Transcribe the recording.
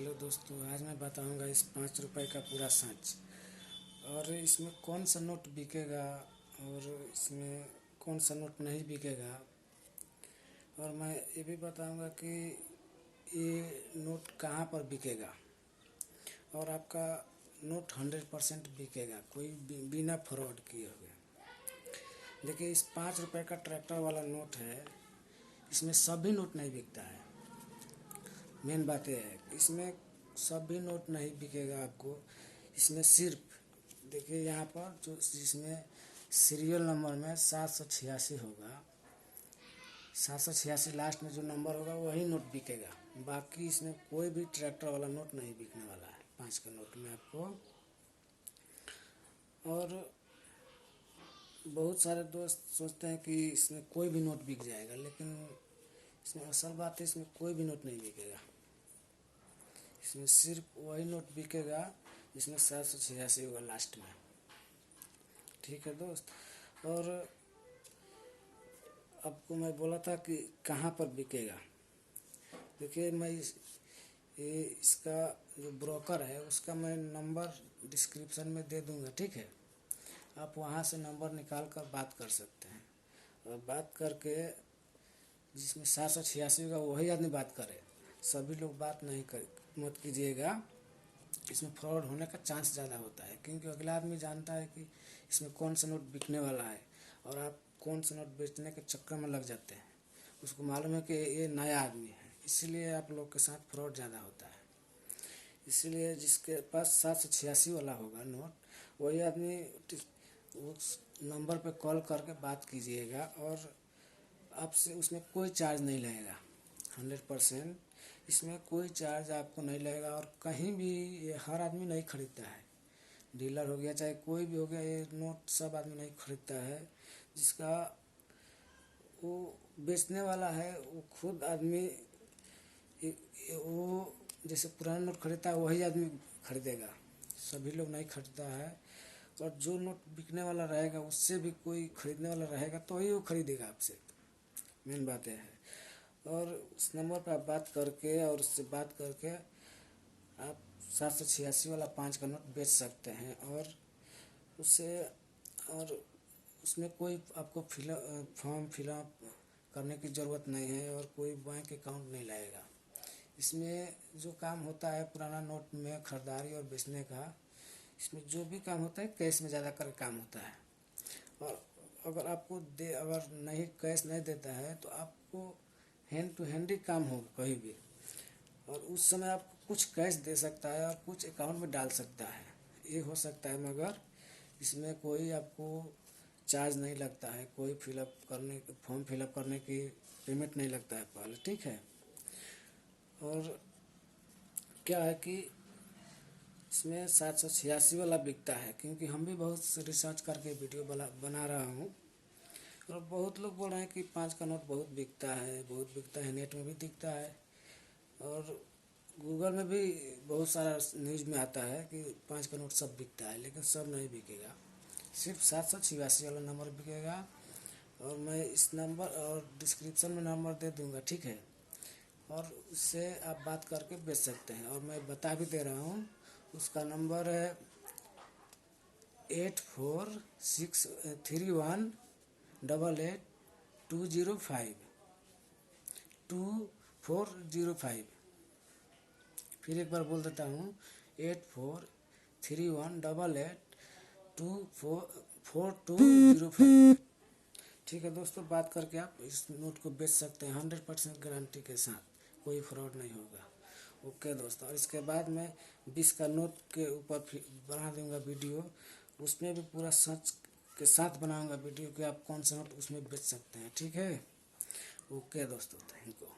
Hello दोस्तों, आज मैं बताऊंगा इस 5 रुपए का पूरा सच। और इसमें कौन सा नोट बिकेगा और इसमें कौन सा नोट नहीं बिकेगा। और मैं ये भी बताऊंगा कि ये नोट कहाँ पर बिकेगा और आपका नोट 100% बिकेगा, कोई बिना फ्रॉड किए हुए। देखिए, इस 5 रुपए का ट्रैक्टर वाला नोट है, इसमें सभी नोट नहीं बिकता है। मेन बात यह है, इसमें सभी नोट नहीं बिकेगा आपको। इसमें सिर्फ देखिए यहाँ पर जो जिसमें सीरियल नंबर में 786 होगा, 786 लास्ट में जो नंबर होगा वही नोट बिकेगा। बाकी इसमें कोई भी ट्रैक्टर वाला नोट नहीं बिकने वाला है 5 का नोट में आपको। और बहुत सारे दोस्त सोचते हैं कि इसमें कोई भी नोट बिक जाएगा, लेकिन इसमें असल बात है, इसमें कोई भी नोट नहीं बिकेगा। इसमें सिर्फ वही नोट बिकेगा जिसमें 786 होगा लास्ट में। ठीक है दोस्त। और आपको मैं बोला था कि कहाँ पर बिकेगा। देखिए, मैं इसका जो ब्रोकर है उसका मैं नंबर डिस्क्रिप्शन में दे दूंगा, ठीक है। आप वहाँ से नंबर निकाल कर बात कर सकते हैं। और बात करके जिसमें 786 होगा वही आदमी बात करे। सभी लोग बात नहीं कर मत कीजिएगा, इसमें फ्रॉड होने का चांस ज़्यादा होता है, क्योंकि अगला आदमी जानता है कि इसमें कौन सा नोट बिकने वाला है और आप कौन सा नोट बेचने के चक्कर में लग जाते हैं। उसको मालूम है कि ये नया आदमी है, इसीलिए आप लोग के साथ फ्रॉड ज़्यादा होता है। इसीलिए जिसके पास 786 वाला होगा नोट, वही आदमी उस नंबर पे कॉल करके बात कीजिएगा और आपसे उसमें कोई चार्ज नहीं लगेगा। 100% इसमें कोई चार्ज आपको नहीं लगेगा। और कहीं भी ये हर आदमी नहीं खरीदता है, डीलर हो गया चाहे कोई भी हो गया, ये नोट सब आदमी नहीं खरीदता है। जिसका वो बेचने वाला है वो खुद आदमी वो जैसे पुराना नोट खरीदता है वही आदमी खरीदेगा, सभी लोग नहीं खरीदता है। और जो नोट बिकने वाला रहेगा उससे भी कोई खरीदने वाला रहेगा तो ही वो खरीदेगा आपसे। मेन बात यह है। और उस नंबर पर आप बात करके और उससे बात करके आप 786 वाला 5 का नोट बेच सकते हैं। और उससे और उसमें कोई आपको फॉर्म फिलअप करने की ज़रूरत नहीं है और कोई बैंक अकाउंट नहीं लगेगा। इसमें जो काम होता है पुराना नोट में खरीदारी और बेचने का, इसमें जो भी काम होता है कैश में ज़्यादा कर काम होता है। और अगर आपको अगर नहीं कैश नहीं देता है तो आपको हैंड टू हैंड ही काम होगा कहीं भी। और उस समय आपको कुछ कैश दे सकता है और कुछ अकाउंट में डाल सकता है, ये हो सकता है। मगर इसमें कोई आपको चार्ज नहीं लगता है, कोई फॉर्म फिलअप करने की पेमेंट नहीं लगता है पहले, ठीक है। और क्या है कि इसमें 786 वाला बिकता है, क्योंकि हम भी बहुत रिसर्च करके वीडियो बना रहा हूँ। और बहुत लोग बोल रहे हैं कि 5 का नोट बहुत बिकता है, बहुत बिकता है, नेट में भी दिखता है और गूगल में भी बहुत सारा न्यूज़ में आता है कि 5 का नोट सब बिकता है, लेकिन सब नहीं बिकेगा। सिर्फ 786 वाला नंबर बिकेगा। और मैं इस नंबर और डिस्क्रिप्शन में नंबर दे दूँगा, ठीक है। और उससे आप बात करके बेच सकते हैं। और मैं बता भी दे रहा हूँ, उसका नंबर है 8461882052 फिर एक बार बोल देता हूँ, 843188244205। ठीक है दोस्तों, बात करके आप इस नोट को बेच सकते हैं 100% गारंटी के साथ, कोई फ्रॉड नहीं होगा। ओके दोस्तों। और इसके बाद मैं 20 का नोट के ऊपर बना दूंगा वीडियो, उसमें भी पूरा सच के साथ बनाऊंगा वीडियो कि आप कौन सा नोट उसमें बेच सकते हैं, ठीक है। ओके दोस्तों, थैंक यू।